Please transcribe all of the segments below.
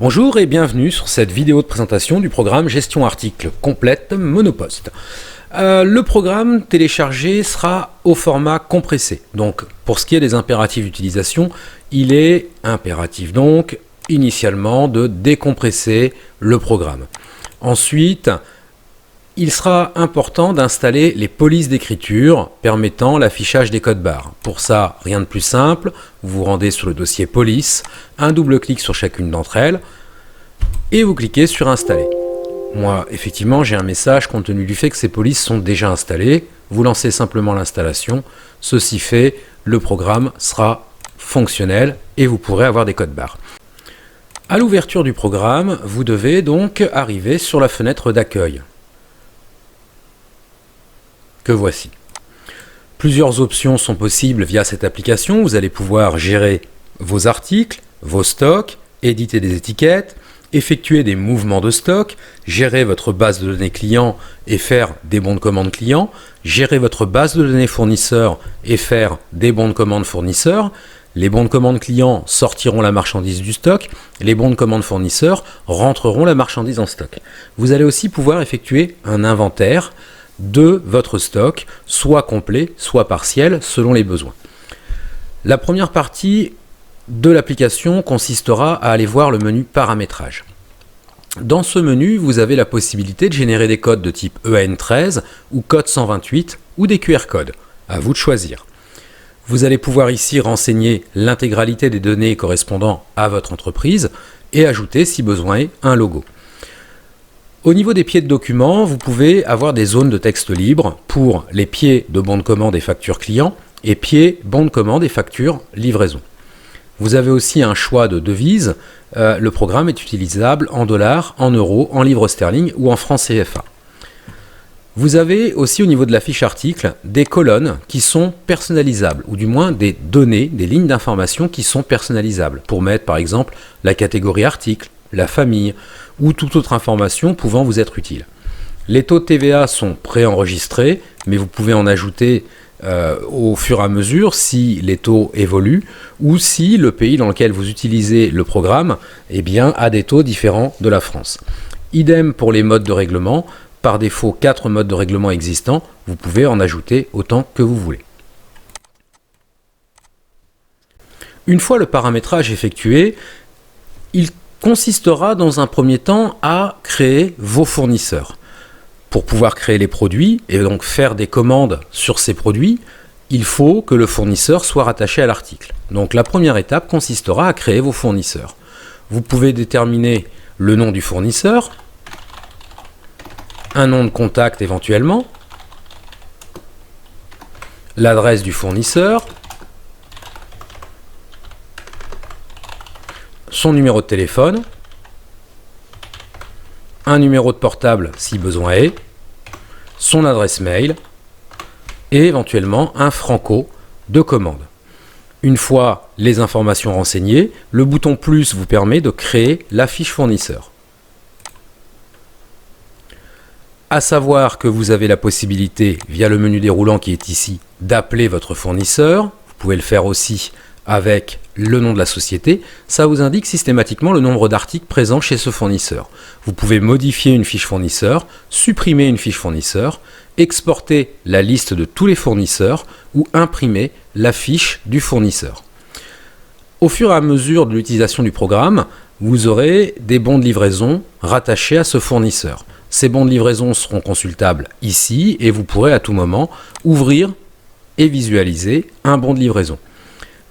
Bonjour et bienvenue sur cette vidéo de présentation du programme Gestion Articles Complète Monopost. Le programme téléchargé sera au format compressé. Donc pour ce qui est des impératifs d'utilisation, il est impératif donc initialement de décompresser le programme. Ensuite, il sera important d'installer les polices d'écriture permettant l'affichage des codes barres. Pour ça, rien de plus simple, vous vous rendez sur le dossier police, un double clic sur chacune d'entre elles et vous cliquez sur installer. Moi, effectivement, j'ai un message compte tenu du fait que ces polices sont déjà installées. Vous lancez simplement l'installation. Ceci fait, le programme sera fonctionnel et vous pourrez avoir des codes barres. À l'ouverture du programme, vous devez donc arriver sur la fenêtre d'accueil, que voici. Plusieurs options sont possibles via cette application. Vous allez pouvoir gérer vos articles, vos stocks, éditer des étiquettes, effectuer des mouvements de stock, gérer votre base de données client et faire des bons de commande client, gérer votre base de données fournisseur et faire des bons de commande fournisseurs. Les bons de commande client sortiront la marchandise du stock, les bons de commande fournisseurs rentreront la marchandise en stock. Vous allez aussi pouvoir effectuer un inventaire de votre stock, soit complet, soit partiel, selon les besoins. La première partie de l'application consistera à aller voir le menu paramétrage. Dans ce menu, vous avez la possibilité de générer des codes de type EAN13 ou code 128 ou des QR codes. À vous de choisir. Vous allez pouvoir ici renseigner l'intégralité des données correspondant à votre entreprise et ajouter, si besoin est, un logo. Au niveau des pieds de documents, vous pouvez avoir des zones de texte libre pour les pieds de bons de commande et factures clients et pieds bons de commande et factures livraison. Vous avez aussi un choix de devises. Le programme est utilisable en dollars, en euros, en livres sterling ou en francs CFA. Vous avez aussi au niveau de la fiche article des colonnes qui sont personnalisables, ou du moins des données, des lignes d'information qui sont personnalisables, pour mettre par exemple la catégorie article, la famille, ou toute autre information pouvant vous être utile. Les taux de TVA sont préenregistrés, mais vous pouvez en ajouter au fur et à mesure si les taux évoluent, ou si le pays dans lequel vous utilisez le programme a des taux différents de la France. Idem pour les modes de règlement. Par défaut, 4 modes de règlement existants, vous pouvez en ajouter autant que vous voulez. Une fois le paramétrage effectué, il consistera dans un premier temps à créer vos fournisseurs. Pour pouvoir créer les produits et donc faire des commandes sur ces produits, il faut que le fournisseur soit rattaché à l'article. Donc la première étape consistera à créer vos fournisseurs. Vous pouvez déterminer le nom du fournisseur, un nom de contact éventuellement, l'adresse du fournisseur, son numéro de téléphone, un numéro de portable si besoin est, son adresse mail et éventuellement un franco de commande. Une fois les informations renseignées, le bouton plus vous permet de créer la fiche fournisseur. À savoir que vous avez la possibilité, via le menu déroulant qui est ici, d'appeler votre fournisseur. Vous pouvez le faire aussi avec le nom de la société. Ça vous indique systématiquement le nombre d'articles présents chez ce fournisseur. Vous pouvez modifier une fiche fournisseur, supprimer une fiche fournisseur, exporter la liste de tous les fournisseurs ou imprimer la fiche du fournisseur. Au fur et à mesure de l'utilisation du programme, vous aurez des bons de livraison rattachés à ce fournisseur. Ces bons de livraison seront consultables ici et vous pourrez à tout moment ouvrir et visualiser un bon de livraison.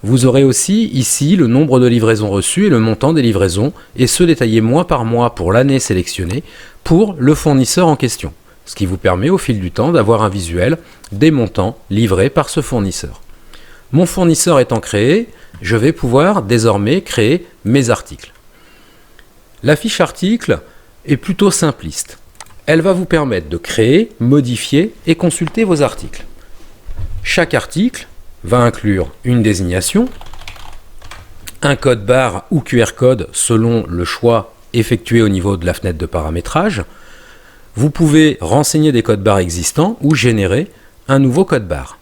Vous aurez aussi ici le nombre de livraisons reçues et le montant des livraisons, et ce détaillé mois par mois pour l'année sélectionnée pour le fournisseur en question, ce qui vous permet au fil du temps d'avoir un visuel des montants livrés par ce fournisseur. Mon fournisseur étant créé, je vais pouvoir désormais créer mes articles. La fiche article est plutôt simpliste. Elle va vous permettre de créer, modifier et consulter vos articles. Chaque article va inclure une désignation, un code barre ou QR code selon le choix effectué au niveau de la fenêtre de paramétrage. Vous pouvez renseigner des codes barres existants ou générer un nouveau code barre.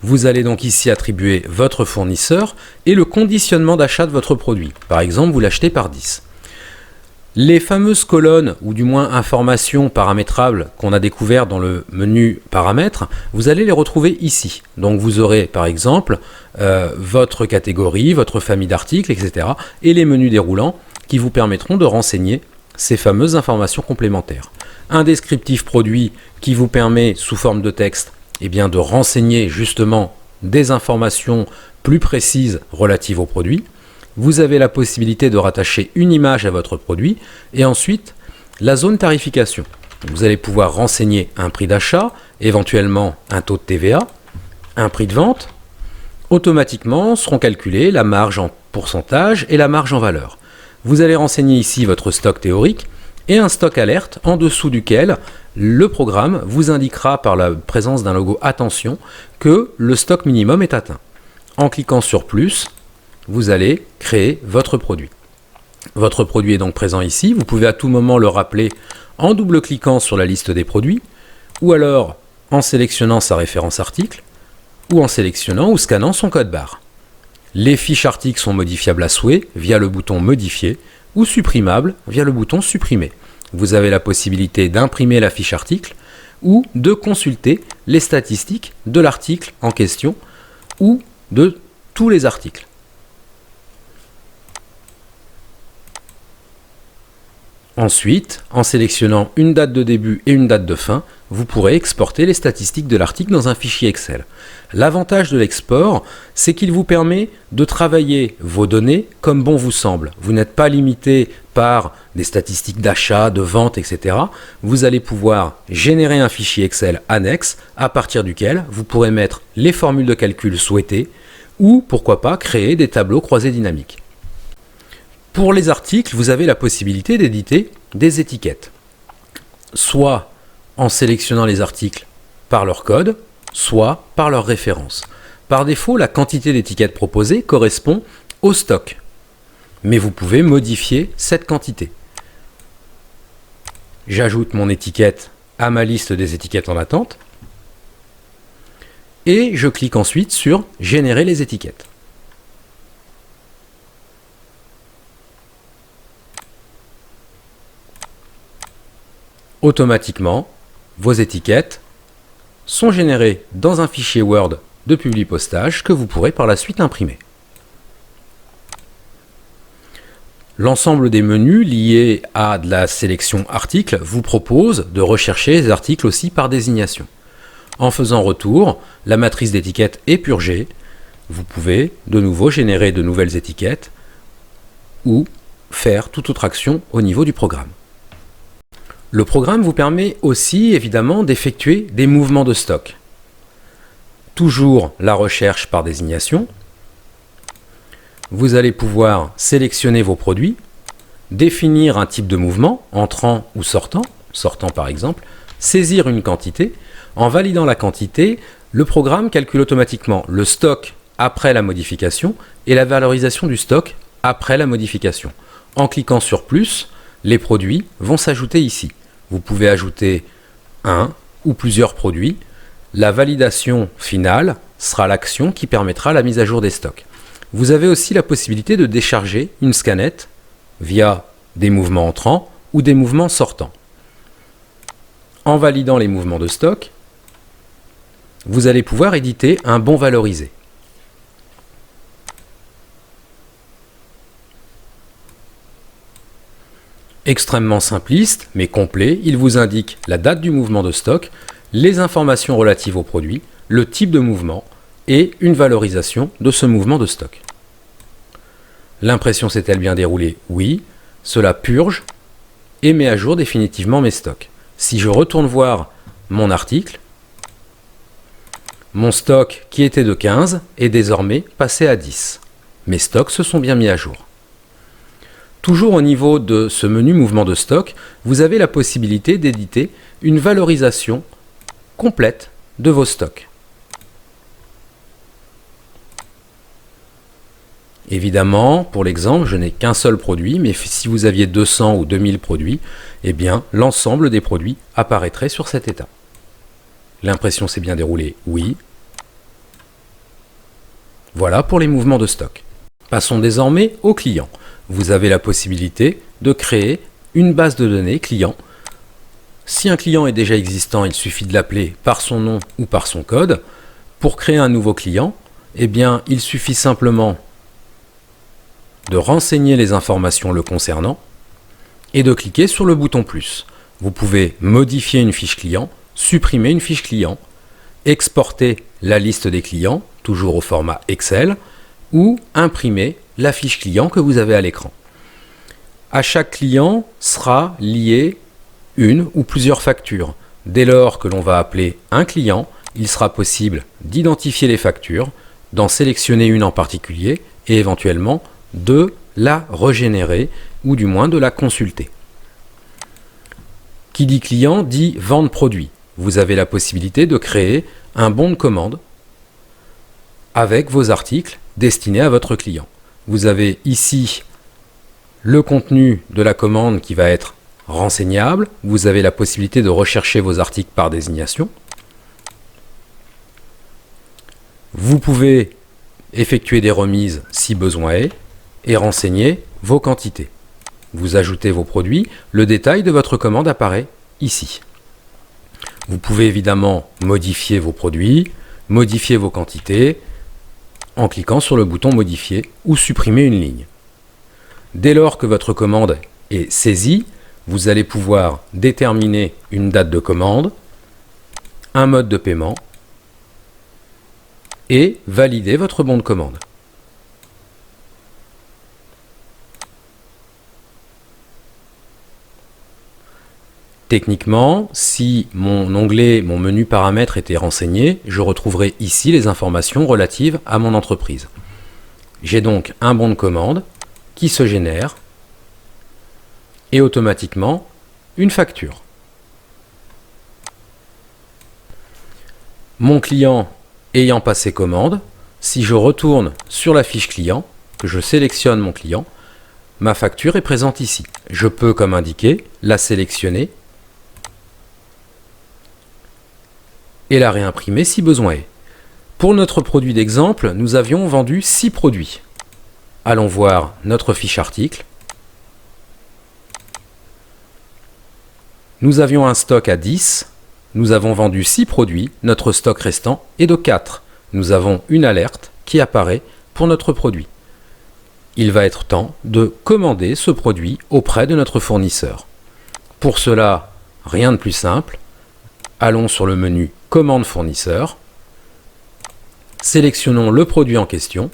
Vous allez donc ici attribuer votre fournisseur et le conditionnement d'achat de votre produit. Par exemple, vous l'achetez par 10. Les fameuses colonnes, ou du moins informations paramétrables qu'on a découvert dans le menu paramètres, vous allez les retrouver ici. Donc vous aurez par exemple votre catégorie, votre famille d'articles, etc. et les menus déroulants qui vous permettront de renseigner ces fameuses informations complémentaires. Un descriptif produit qui vous permet, sous forme de texte, eh bien, de renseigner justement des informations plus précises relatives au produit. Vous avez la possibilité de rattacher une image à votre produit et ensuite la zone tarification. Vous allez pouvoir renseigner un prix d'achat, éventuellement un taux de TVA, un prix de vente. Automatiquement seront calculées la marge en pourcentage et la marge en valeur. Vous allez renseigner ici votre stock théorique et un stock alerte en dessous duquel le programme vous indiquera par la présence d'un logo attention que le stock minimum est atteint. En cliquant sur plus, vous allez créer votre produit. Votre produit est donc présent ici. Vous pouvez à tout moment le rappeler en double-cliquant sur la liste des produits ou alors en sélectionnant sa référence article ou en sélectionnant ou scannant son code barre. Les fiches articles sont modifiables à souhait via le bouton modifier ou supprimables via le bouton supprimer. Vous avez la possibilité d'imprimer la fiche article ou de consulter les statistiques de l'article en question ou de tous les articles. Ensuite, en sélectionnant une date de début et une date de fin, vous pourrez exporter les statistiques de l'article dans un fichier Excel. L'avantage de l'export, c'est qu'il vous permet de travailler vos données comme bon vous semble. Vous n'êtes pas limité par des statistiques d'achat, de vente, etc. Vous allez pouvoir générer un fichier Excel annexe à partir duquel vous pourrez mettre les formules de calcul souhaitées ou, pourquoi pas, créer des tableaux croisés dynamiques. Pour les articles, vous avez la possibilité d'éditer des étiquettes, soit en sélectionnant les articles par leur code, soit par leur référence. Par défaut, la quantité d'étiquettes proposée correspond au stock, mais vous pouvez modifier cette quantité. J'ajoute mon étiquette à ma liste des étiquettes en attente et je clique ensuite sur « Générer les étiquettes ». Automatiquement, vos étiquettes sont générées dans un fichier Word de Publipostage que vous pourrez par la suite imprimer. L'ensemble des menus liés à de la sélection articles vous propose de rechercher les articles aussi par désignation. En faisant retour, la matrice d'étiquettes est purgée. Vous pouvez de nouveau générer de nouvelles étiquettes ou faire toute autre action au niveau du programme. Le programme vous permet aussi évidemment d'effectuer des mouvements de stock. Toujours la recherche par désignation. Vous allez pouvoir sélectionner vos produits, définir un type de mouvement, entrant ou sortant par exemple, saisir une quantité. En validant la quantité, le programme calcule automatiquement le stock après la modification et la valorisation du stock après la modification. En cliquant sur plus, les produits vont s'ajouter ici. Vous pouvez ajouter un ou plusieurs produits. La validation finale sera l'action qui permettra la mise à jour des stocks. Vous avez aussi la possibilité de décharger une scanette via des mouvements entrants ou des mouvements sortants. En validant les mouvements de stock, vous allez pouvoir éditer un bon valorisé. Extrêmement simpliste, mais complet, il vous indique la date du mouvement de stock, les informations relatives au produit, le type de mouvement et une valorisation de ce mouvement de stock. L'impression s'est-elle bien déroulée? Oui. Cela purge et met à jour définitivement mes stocks. Si je retourne voir mon article, mon stock qui était de 15 est désormais passé à 10. Mes stocks se sont bien mis à jour. Toujours au niveau de ce menu mouvement de stock, vous avez la possibilité d'éditer une valorisation complète de vos stocks. Évidemment, pour l'exemple, je n'ai qu'un seul produit, mais si vous aviez 200 ou 2000 produits, eh bien, l'ensemble des produits apparaîtrait sur cet état. L'impression s'est bien déroulée? Oui. Voilà pour les mouvements de stock. Passons désormais au client. Vous avez la possibilité de créer une base de données client. Si un client est déjà existant, il suffit de l'appeler par son nom ou par son code. Pour créer un nouveau client, eh bien, il suffit simplement de renseigner les informations le concernant et de cliquer sur le bouton plus. Vous pouvez modifier une fiche client, supprimer une fiche client, exporter la liste des clients, toujours au format Excel, ou imprimer la fiche client que vous avez à l'écran. À chaque client sera lié une ou plusieurs factures. Dès lors que l'on va appeler un client, il sera possible d'identifier les factures, d'en sélectionner une en particulier et éventuellement de la régénérer ou du moins de la consulter. Qui dit client dit vente produit. Vous avez la possibilité de créer un bon de commande avec vos articles destinés à votre client. Vous avez ici le contenu de la commande qui va être renseignable. Vous avez la possibilité de rechercher vos articles par désignation. Vous pouvez effectuer des remises si besoin est et renseigner vos quantités. Vous ajoutez vos produits, le détail de votre commande apparaît ici. Vous pouvez évidemment modifier vos produits, modifier vos quantités en cliquant sur le bouton modifier ou supprimer une ligne. Dès lors que votre commande est saisie, vous allez pouvoir déterminer une date de commande, un mode de paiement et valider votre bon de commande. Techniquement, si mon onglet, mon menu paramètres était renseigné, je retrouverai ici les informations relatives à mon entreprise. J'ai donc un bon de commande qui se génère et automatiquement une facture. Mon client ayant passé commande, si je retourne sur la fiche client, que je sélectionne mon client, ma facture est présente ici. Je peux, comme indiqué, la sélectionner et la réimprimer si besoin est. Pour notre produit d'exemple, nous avions vendu 6 produits. Allons voir notre fiche article. Nous avions un stock à 10. Nous avons vendu 6 produits. Notre stock restant est de 4. Nous avons une alerte qui apparaît pour notre produit. Il va être temps de commander ce produit auprès de notre fournisseur. Pour cela, rien de plus simple. Allons sur le menu Commande fournisseur. Sélectionnons le produit en question.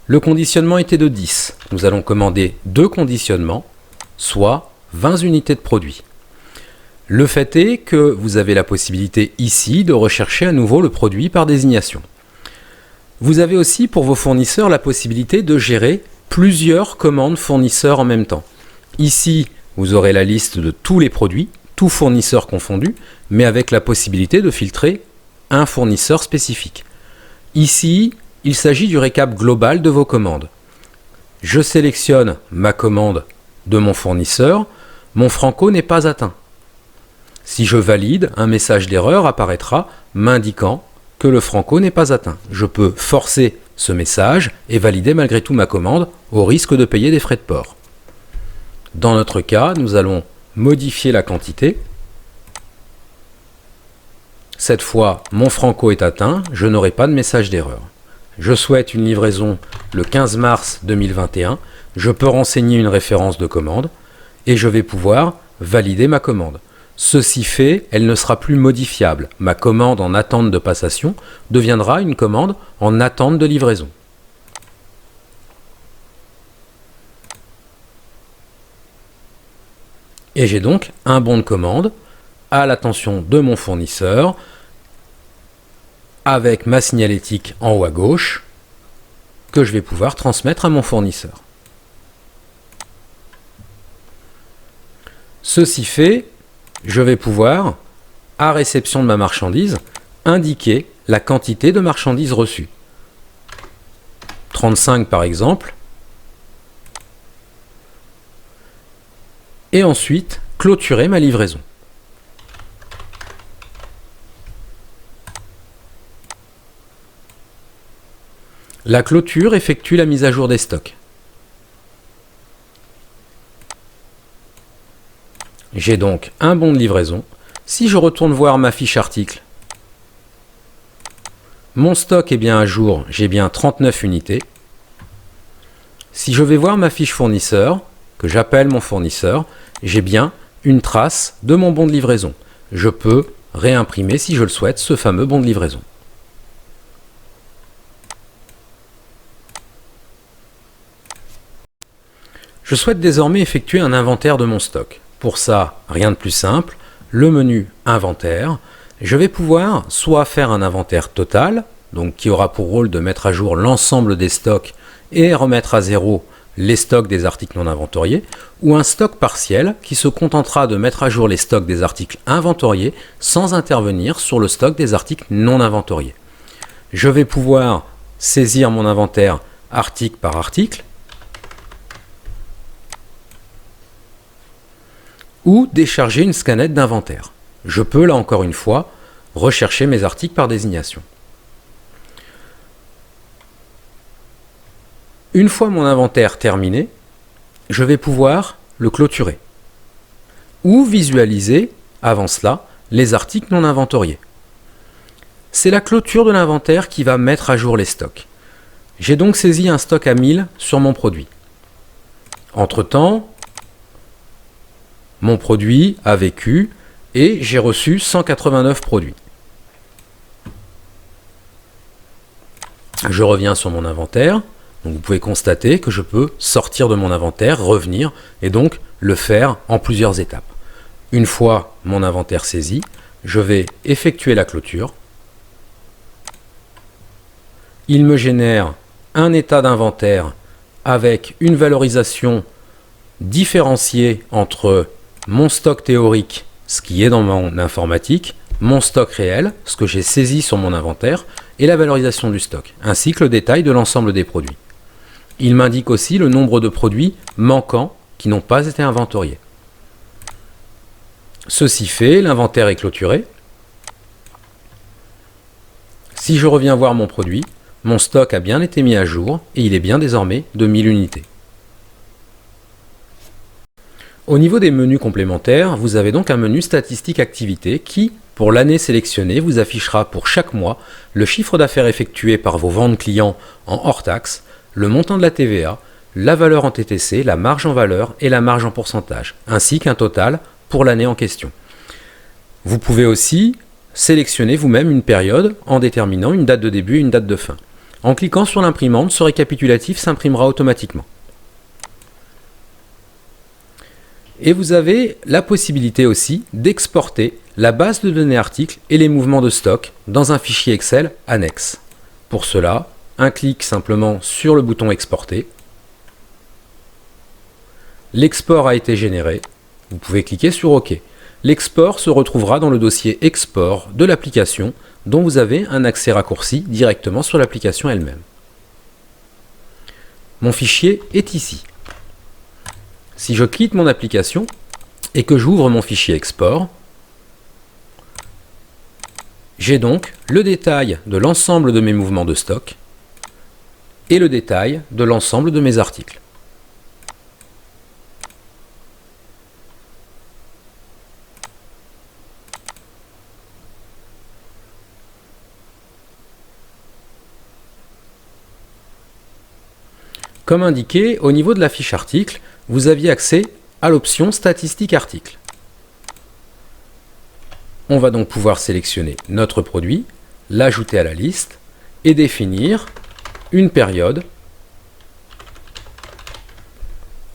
Le conditionnement était de 10. Nous allons commander 2 conditionnements, soit 20 unités de produit. Le fait est que vous avez la possibilité ici de rechercher à nouveau le produit par désignation. Vous avez aussi pour vos fournisseurs la possibilité de gérer plusieurs commandes fournisseurs en même temps. Ici, vous aurez la liste de tous les produits, tous fournisseurs confondus, mais avec la possibilité de filtrer un fournisseur spécifique. Ici, il s'agit du récap global de vos commandes. Je sélectionne ma commande de mon fournisseur, mon Franco n'est pas atteint. Si je valide, un message d'erreur apparaîtra m'indiquant que le Franco n'est pas atteint. Je peux forcer ce message et valider malgré tout ma commande au risque de payer des frais de port. Dans notre cas, nous allons modifier la quantité. Cette fois, mon Franco est atteint, je n'aurai pas de message d'erreur. Je souhaite une livraison le 15 mars 2021, je peux renseigner une référence de commande et je vais pouvoir valider ma commande. Ceci fait, elle ne sera plus modifiable. Ma commande en attente de passation deviendra une commande en attente de livraison. Et j'ai donc un bon de commande à l'attention de mon fournisseur avec ma signalétique en haut à gauche que je vais pouvoir transmettre à mon fournisseur. Ceci fait, je vais pouvoir, à réception de ma marchandise, indiquer la quantité de marchandises reçues. 35 par exemple. Et ensuite, clôturer ma livraison. La clôture effectue la mise à jour des stocks. J'ai donc un bon de livraison. Si je retourne voir ma fiche article, mon stock est bien à jour, j'ai bien 39 unités. Si je vais voir ma fiche fournisseur, que j'appelle mon fournisseur, j'ai bien une trace de mon bon de livraison. Je peux réimprimer, si je le souhaite, ce fameux bon de livraison. Je souhaite désormais effectuer un inventaire de mon stock. Pour ça, rien de plus simple, le menu Inventaire. Je vais pouvoir soit faire un inventaire total, donc qui aura pour rôle de mettre à jour l'ensemble des stocks et remettre à zéro les stocks des articles non inventoriés, ou un stock partiel qui se contentera de mettre à jour les stocks des articles inventoriés sans intervenir sur le stock des articles non inventoriés. Je vais pouvoir saisir mon inventaire article par article, ou décharger une scanette d'inventaire. Je peux, là encore une fois, rechercher mes articles par désignation. Une fois mon inventaire terminé, je vais pouvoir le clôturer ou visualiser, avant cela, les articles non inventoriés. C'est la clôture de l'inventaire qui va mettre à jour les stocks. J'ai donc saisi un stock à 1000 sur mon produit. Entre-temps, mon produit a vécu et j'ai reçu 189 produits. Je reviens sur mon inventaire. Donc vous pouvez constater que je peux sortir de mon inventaire, revenir et donc le faire en plusieurs étapes. Une fois mon inventaire saisi, je vais effectuer la clôture. Il me génère un état d'inventaire avec une valorisation différenciée entre mon stock théorique, ce qui est dans mon informatique, mon stock réel, ce que j'ai saisi sur mon inventaire, et la valorisation du stock, ainsi que le détail de l'ensemble des produits. Il m'indique aussi le nombre de produits manquants qui n'ont pas été inventoriés. Ceci fait, l'inventaire est clôturé. Si je reviens voir mon produit, mon stock a bien été mis à jour et il est bien désormais de 1000 unités. Au niveau des menus complémentaires, vous avez donc un menu statistique activité qui, pour l'année sélectionnée, vous affichera pour chaque mois le chiffre d'affaires effectué par vos ventes clients en hors taxe, le montant de la TVA, la valeur en TTC, la marge en valeur et la marge en pourcentage, ainsi qu'un total pour l'année en question. Vous pouvez aussi sélectionner vous-même une période en déterminant une date de début et une date de fin. En cliquant sur l'imprimante, ce récapitulatif s'imprimera automatiquement. Et vous avez la possibilité aussi d'exporter la base de données articles et les mouvements de stock dans un fichier Excel annexe. Pour cela, un clic simplement sur le bouton exporter. L'export a été généré. Vous pouvez cliquer sur OK. L'export se retrouvera dans le dossier export de l'application dont vous avez un accès raccourci directement sur l'application elle-même. Mon fichier est ici. Si je quitte mon application et que j'ouvre mon fichier export, j'ai donc le détail de l'ensemble de mes mouvements de stock et le détail de l'ensemble de mes articles. Comme indiqué, au niveau de la fiche article, vous aviez accès à l'option Statistique article. On va donc pouvoir sélectionner notre produit, l'ajouter à la liste et définir une période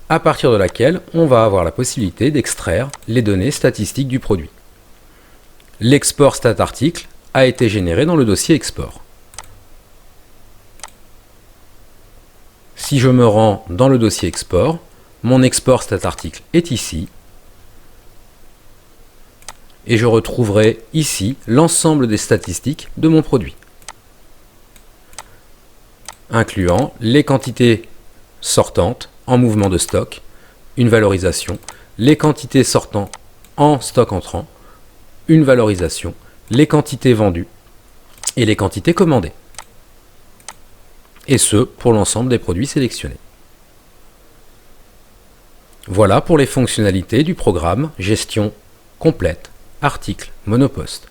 à partir de laquelle on va avoir la possibilité d'extraire les données statistiques du produit. L'export stat article a été généré dans le dossier export. Si je me rends dans le dossier export, mon export stat article est ici et je retrouverai ici l'ensemble des statistiques de mon produit, incluant les quantités sortantes en mouvement de stock, une valorisation, les quantités sortant en stock entrant, une valorisation, les quantités vendues et les quantités commandées. Et ce, pour l'ensemble des produits sélectionnés. Voilà pour les fonctionnalités du programme Gestion complète article monoposte.